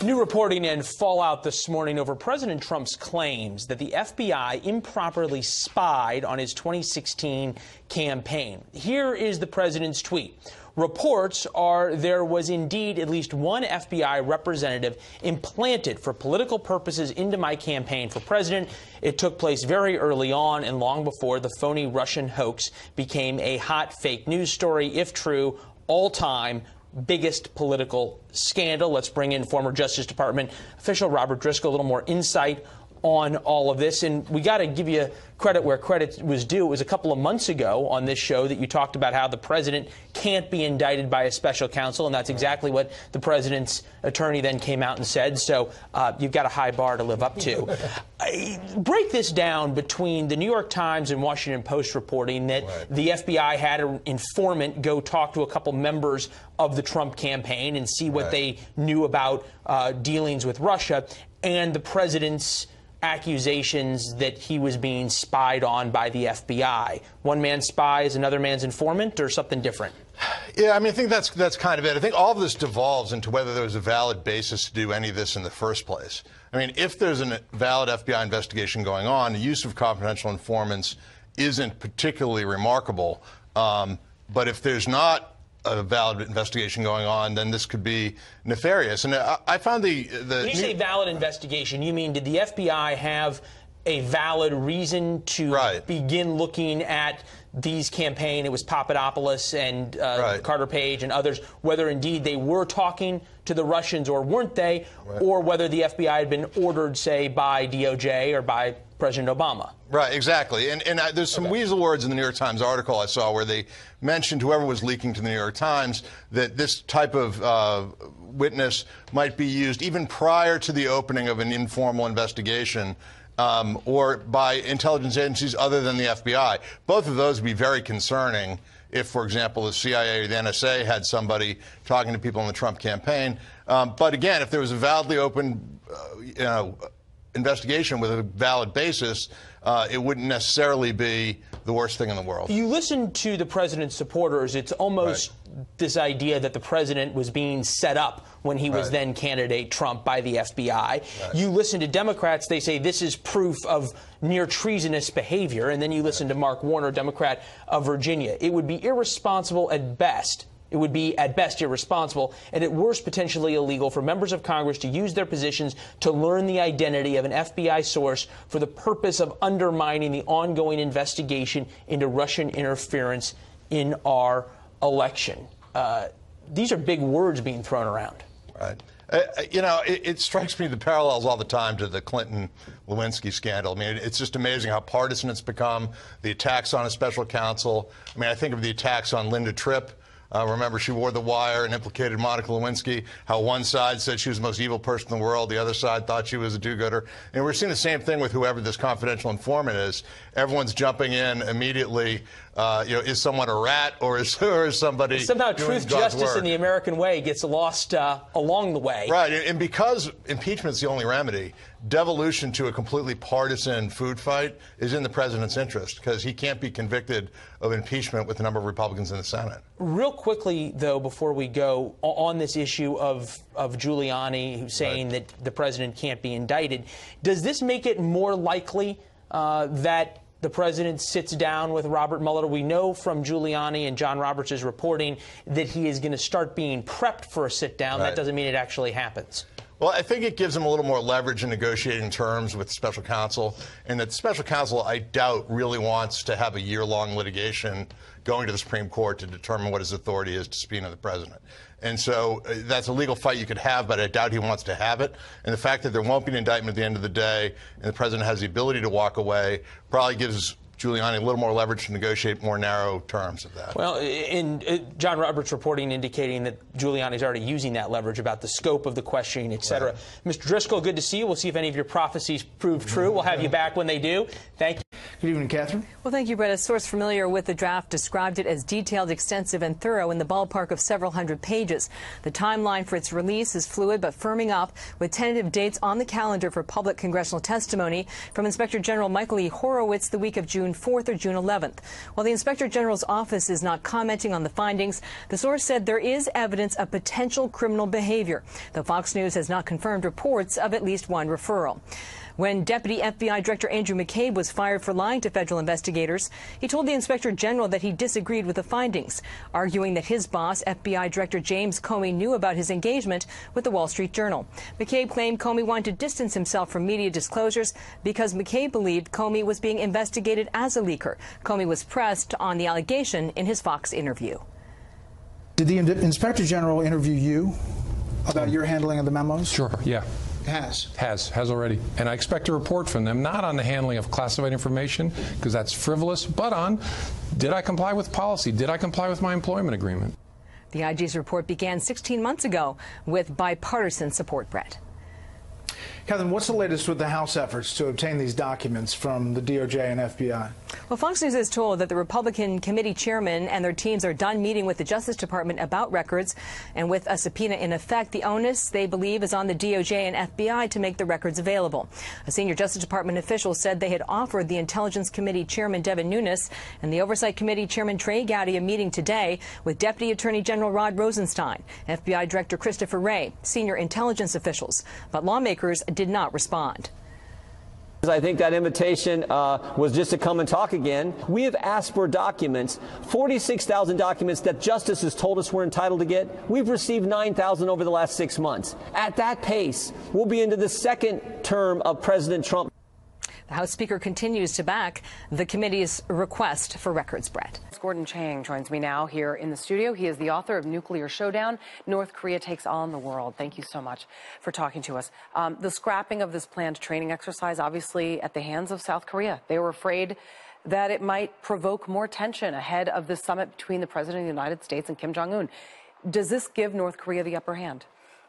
New reporting and fallout this morning over President Trump's claims that the FBI improperly spied on his 2016 campaign. Here is the president's tweet. Reports are there was indeed at least one FBI representative implanted for political purposes into my campaign for president. It took place very early on and long before the phony Russian hoax became a hot fake news story. If true, all-time biggest political scandal. Let's bring in former Justice Department official Robert Driscoll, a little more insight on all of this. And we got to give you credit where credit was due. It was a couple of months ago on this show that you talked about how the president can't be indicted by a special counsel, and that's exactly what the president's attorney then came out and said. So you've got a high bar to live up to. Break this down between the New York Times and Washington Post reporting that the FBI had an informant go talk to a couple members of the Trump campaign and see what they knew about dealings with Russia, and the president's accusations that he was being spied on by the FBI. One man's spy is another man's informant, or something different? Yeah, I mean, I think that's kind of it. I think all of this devolves into whether there was a valid basis to do any of this in the first place. I mean, if there's a valid FBI investigation going on, the use of confidential informants isn't particularly remarkable. But if there's not a valid investigation going on, then this could be nefarious. And I found the when you say valid investigation, you mean did the FBI have a valid reason to begin looking at these campaign? It was Papadopoulos and Carter Page and others, whether indeed they were talking to the Russians or weren't they, or whether the FBI had been ordered, say, by DOJ or by President Obama. Right, exactly. And there's some weasel words in the New York Times article I saw where they mentioned, whoever was leaking to the New York Times, that this type of witness might be used even prior to the opening of an informal investigation or by intelligence agencies other than the FBI. Both of those would be very concerning if, for example, the CIA or the NSA had somebody talking to people in the Trump campaign. But again, if there was a validly open investigation with a valid basis, it wouldn't necessarily be the worst thing in the world. You listen to the president's supporters, it's almost this idea that the president was being set up when he was then candidate Trump by the FBI. You listen to Democrats, they say this is proof of near treasonous behavior. And then you listen to Mark Warner, Democrat of Virginia. It would be irresponsible at best. It would be, at best, irresponsible, and at worst, potentially illegal for members of Congress to use their positions to learn the identity of an FBI source for the purpose of undermining the ongoing investigation into Russian interference in our election. These are big words being thrown around. Right. It strikes me the parallels all the time to the Clinton-Lewinsky scandal. I mean, it's just amazing how partisan it's become, the attacks on a special counsel. I mean, I think of the attacks on Linda Tripp. Remember, she wore the wire and implicated Monica Lewinsky, how one side said she was the most evil person in the world, the other side thought she was a do-gooder. And we're seeing the same thing with whoever this confidential informant is. Everyone's jumping in immediately. Is someone a rat or is somebody somehow doing truth, God's justice work? In the American way gets lost along the way. Right, and because impeachment's the only remedy, devolution to a completely partisan food fight is in the president's interest because he can't be convicted of impeachment with a number of Republicans in the Senate. Real quickly, though, before we go on this issue of Giuliani who's saying that the president can't be indicted, does this make it more likely that the president sits down with Robert Mueller? We know from Giuliani and John Roberts' reporting that he is going to start being prepped for a sit-down. That doesn't mean it actually happens. Well, I think it gives him a little more leverage in negotiating terms with special counsel, and that special counsel, I doubt, really wants to have a year-long litigation going to the Supreme Court to determine what his authority is to subpoena the president. And so that's a legal fight you could have, but I doubt he wants to have it. And the fact that there won't be an indictment at the end of the day and the president has the ability to walk away probably gives Giuliani a little more leverage to negotiate more narrow terms of that. Well, John Roberts reporting indicating that Giuliani's already using that leverage about the scope of the questioning, et cetera. Mr. Driscoll, good to see you. We'll see if any of your prophecies prove true. We'll have you back when they do. Thank you. Good evening, Catherine. Well, thank you, Brett. A source familiar with the draft described it as detailed, extensive, and thorough in the ballpark of several hundred pages. The timeline for its release is fluid but firming up, with tentative dates on the calendar for public congressional testimony from Inspector General Michael E. Horowitz the week of June June 4th or June 11th. While the Inspector General's office is not commenting on the findings, the source said there is evidence of potential criminal behavior, though Fox News has not confirmed reports of at least one referral. When Deputy FBI Director Andrew McCabe was fired for lying to federal investigators, he told the Inspector General that he disagreed with the findings, arguing that his boss, FBI Director James Comey, knew about his engagement with the Wall Street Journal. McCabe claimed Comey wanted to distance himself from media disclosures because McCabe believed Comey was being investigated as a leaker. Comey was pressed on the allegation in his Fox interview. Did the Inspector General interview you about your handling of the memos? Sure, yeah. Has already. And I expect a report from them, not on the handling of classified information, because that's frivolous, but on, did I comply with policy? Did I comply with my employment agreement? The IG's report began 16 months ago with bipartisan support, Brett. Catherine, what's the latest with the House efforts to obtain these documents from the DOJ and FBI? Well, Fox News is told that the Republican committee chairman and their teams are done meeting with the Justice Department about records, and with a subpoena in effect, the onus, they believe, is on the DOJ and FBI to make the records available. A senior Justice Department official said they had offered the Intelligence Committee Chairman Devin Nunes and the Oversight Committee Chairman Trey Gowdy a meeting today with Deputy Attorney General Rod Rosenstein, FBI Director Christopher Wray, senior intelligence officials, but lawmakers did not respond. I think that invitation was just to come and talk again. We have asked for documents, 46,000 documents that Justice has told us we're entitled to get. We've received 9,000 over the last 6 months. At that pace, we'll be into the second term of President Trump. The House Speaker continues to back the committee's request for records, Brett. Gordon Chang joins me now here in the studio. He is the author of Nuclear Showdown, North Korea Takes on the World. Thank you so much for talking to us. The scrapping of this planned training exercise, obviously at the hands of South Korea. They were afraid that it might provoke more tension ahead of the summit between the President of the United States and Kim Jong-un. Does this give North Korea the upper hand?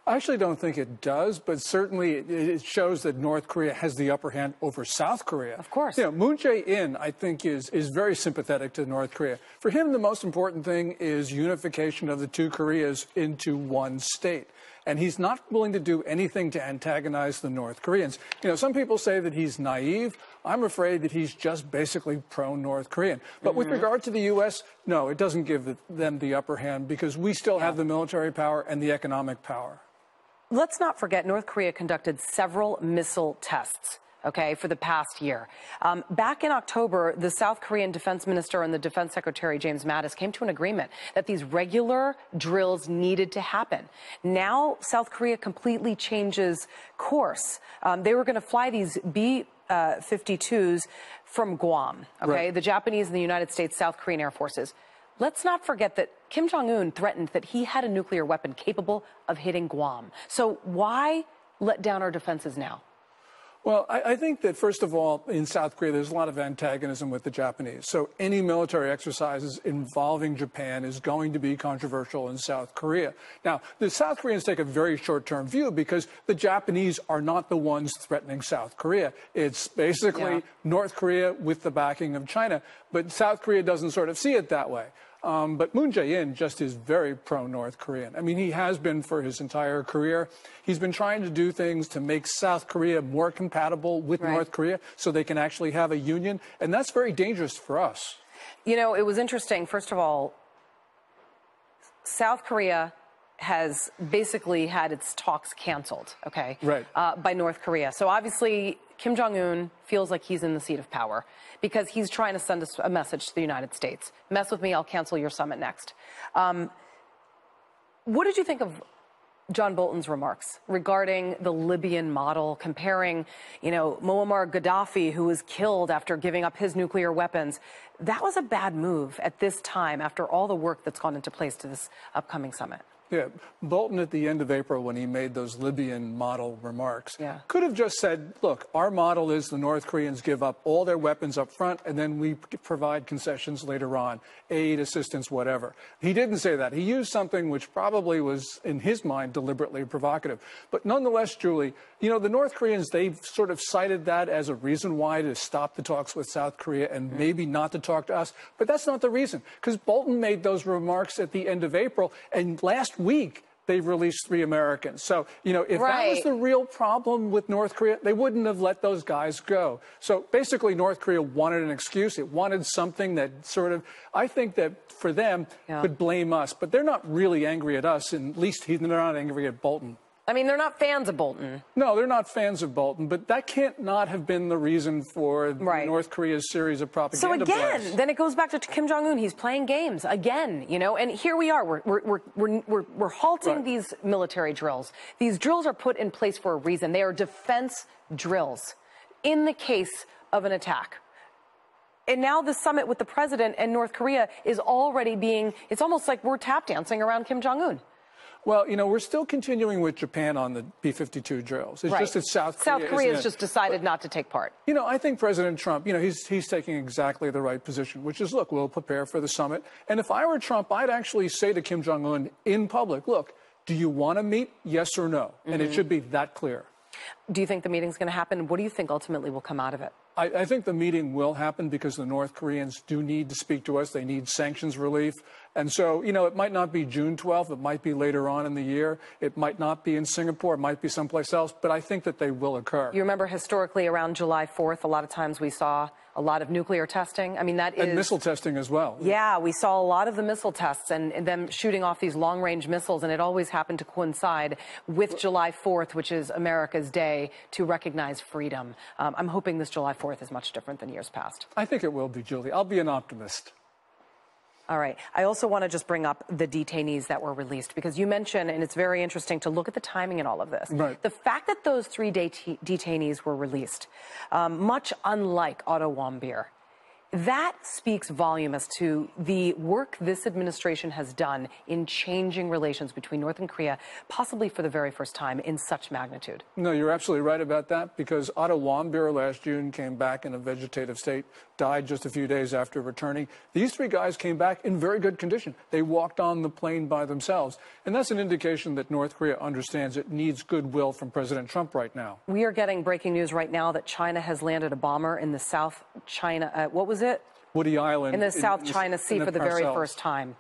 I actually don't think it does, but certainly it shows that North Korea has the upper hand over South Korea. Of course. You know, Moon Jae-in, I think, is very sympathetic to North Korea. For him, the most important thing is unification of the two Koreas into one state. And he's not willing to do anything to antagonize the North Koreans. You know, some people say that he's naive. I'm afraid that he's just basically pro-North Korean. But with regard to the U.S., no, it doesn't give them the upper hand because we still have the military power and the economic power. Let's not forget North Korea conducted several missile tests, okay, for the past year. Back in October, the South Korean defense minister and the defense secretary, James Mattis, came to an agreement that these regular drills needed to happen. Now, South Korea completely changes course. They were going to fly these B-52s from Guam, okay, Right. The Japanese and the United States South Korean Air Forces. Let's not forget that Kim Jong-un threatened that he had a nuclear weapon capable of hitting Guam. So why let down our defenses now? Well, I think that, first of all, in South Korea, there's a lot of antagonism with the Japanese. So any military exercises involving Japan is going to be controversial in South Korea. Now, the South Koreans take a very short-term view because the Japanese are not the ones threatening South Korea. It's basically North Korea with the backing of China. But South Korea doesn't sort of see it that way. But Moon Jae-in just is very pro-North Korean. I mean, he has been for his entire career. He's been trying to do things to make South Korea more compatible with North Korea so they can actually have a union. And that's very dangerous for us. You know, it was interesting. First of all, South Korea has basically had its talks canceled, okay, by North Korea. So obviously, Kim Jong-un feels like he's in the seat of power because he's trying to send us a message to the United States. Mess with me, I'll cancel your summit next. What did you think of John Bolton's remarks regarding the Libyan model, comparing, you know, Muammar Gaddafi, who was killed after giving up his nuclear weapons? That was a bad move at this time after all the work that's gone into place to this upcoming summit. Yeah, Bolton at the end of April, when he made those Libyan model remarks, could have just said, look, our model is the North Koreans give up all their weapons up front and then we provide concessions later on, aid, assistance, whatever. He didn't say that. He used something which probably was, in his mind, deliberately provocative. But nonetheless, Julie, you know, the North Koreans, they've sort of cited that as a reason why to stop the talks with South Korea and maybe not to talk to us. But that's not the reason, because Bolton made those remarks at the end of April, and last week, they've released 3 Americans. So, if that was the real problem with North Korea, they wouldn't have let those guys go. So basically, North Korea wanted an excuse. It wanted something that I think that for them could blame us. But they're not really angry at us, and at least they're not angry at Bolton. I mean, they're not fans of Bolton. No, they're not fans of Bolton, but that can't not have been the reason for North Korea's series of propaganda blasts. Then it goes back to Kim Jong-un. He's playing games again, and here we are. We're halting these military drills. These drills are put in place for a reason. They are defense drills in the case of an attack. And now the summit with the president and North Korea is already it's almost like we're tap dancing around Kim Jong-un. Well, we're still continuing with Japan on the B-52 drills. It's just that South Korea has just decided not to take part. I think President Trump, he's taking exactly the right position, which is, look, we'll prepare for the summit. And if I were Trump, I'd actually say to Kim Jong-un in public, look, do you want to meet? Yes or no? And it should be that clear. Do you think the meeting's going to happen? What do you think ultimately will come out of it? I think the meeting will happen because the North Koreans do need to speak to us. They need sanctions relief. And so, it might not be June 12th. It might be later on in the year. It might not be in Singapore. It might be someplace else. But I think that they will occur. You remember historically around July 4th, a lot of times we saw a lot of nuclear testing. I mean, and missile testing as well. Yeah, we saw a lot of the missile tests and them shooting off these long-range missiles. And it always happened to coincide with July 4th, which is America's day to recognize freedom. I'm hoping this July 4th is much different than years past. I think it will be, Julie. I'll be an optimist. All right. I also want to just bring up the detainees that were released, because you mentioned, and it's very interesting to look at the timing in all of this. Right. The fact that those 3 detainees were released, much unlike Otto Warmbier, that speaks volume as to the work this administration has done in changing relations between North and Korea, possibly for the very first time in such magnitude. No, you're absolutely right about that, because Otto Warmbier last June came back in a vegetative state, died just a few days after returning. These 3 guys came back in very good condition. They walked on the plane by themselves. And that's an indication that North Korea understands it needs goodwill from President Trump right now. We are getting breaking news right now that China has landed a bomber in the South China, what was it? Woody Island. In the South China Sea for the very first time.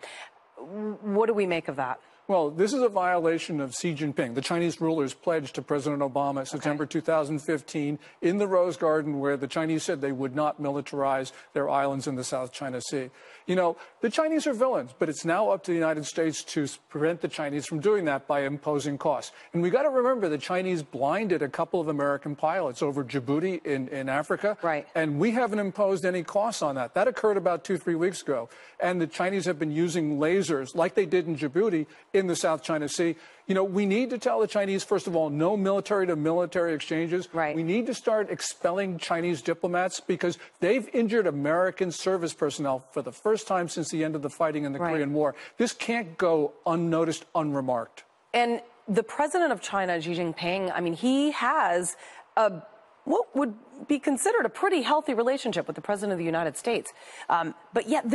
What do we make of that? Well, this is a violation of Xi Jinping, the Chinese ruler's pledge to President Obama, September 2015, in the Rose Garden, where the Chinese said they would not militarize their islands in the South China Sea. The Chinese are villains, but it's now up to the United States to prevent the Chinese from doing that by imposing costs. And we got to remember the Chinese blinded a couple of American pilots over Djibouti in Africa. Right. And we haven't imposed any costs on that. That occurred about 2-3 weeks ago. And the Chinese have been using lasers like they did in Djibouti in the South China Sea. We need to tell the Chinese, first of all, no military-to-military exchanges. Right. We need to start expelling Chinese diplomats because they've injured American service personnel for the first time since the end of the fighting in the Korean War. This can't go unnoticed, unremarked. And the president of China, Xi Jinping, I mean, he has what would be considered a pretty healthy relationship with the president of the United States. But yet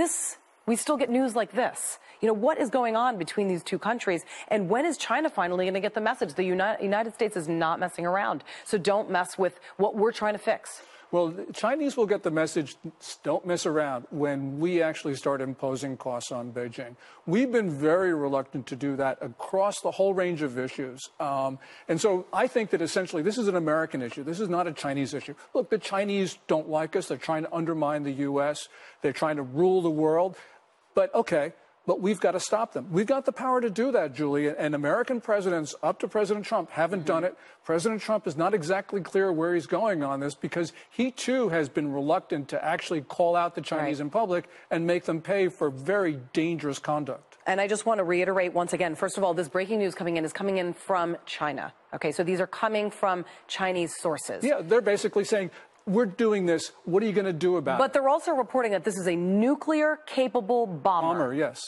we still get news like this. What is going on between these 2 countries? And when is China finally going to get the message? The United States is not messing around. So don't mess with what we're trying to fix. Well, the Chinese will get the message, don't mess around, when we actually start imposing costs on Beijing. We've been very reluctant to do that across the whole range of issues. And so I think that essentially this is an American issue. This is not a Chinese issue. Look, the Chinese don't like us. They're trying to undermine the U.S. They're trying to rule the world. But we've got to stop them. We've got the power to do that, Julie. And American presidents, up to President Trump, haven't done it. President Trump is not exactly clear where he's going on this because he, too, has been reluctant to actually call out the Chinese in public and make them pay for very dangerous conduct. And I just want to reiterate once again, first of all, this breaking news is coming in from China. Okay, so these are coming from Chinese sources. Yeah, they're basically saying, we're doing this. What are you going to do about it? But they're also reporting that this is a nuclear-capable bomber. Yes.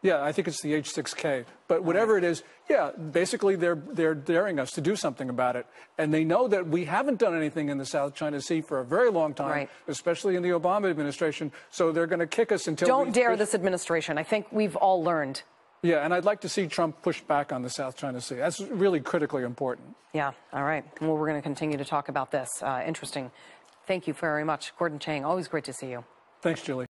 Yeah, I think it's the H-6K. But whatever it is, yeah, basically they're daring us to do something about it. And they know that we haven't done anything in the South China Sea for a very long time, especially in the Obama administration. So they're going to kick us until Don't dare this administration. I think we've all learned. Yeah, and I'd like to see Trump push back on the South China Sea. That's really critically important. Yeah, all right. Well, we're going to continue to talk about this. Interesting. Thank you very much, Gordon Chang. Always great to see you. Thanks, Julie.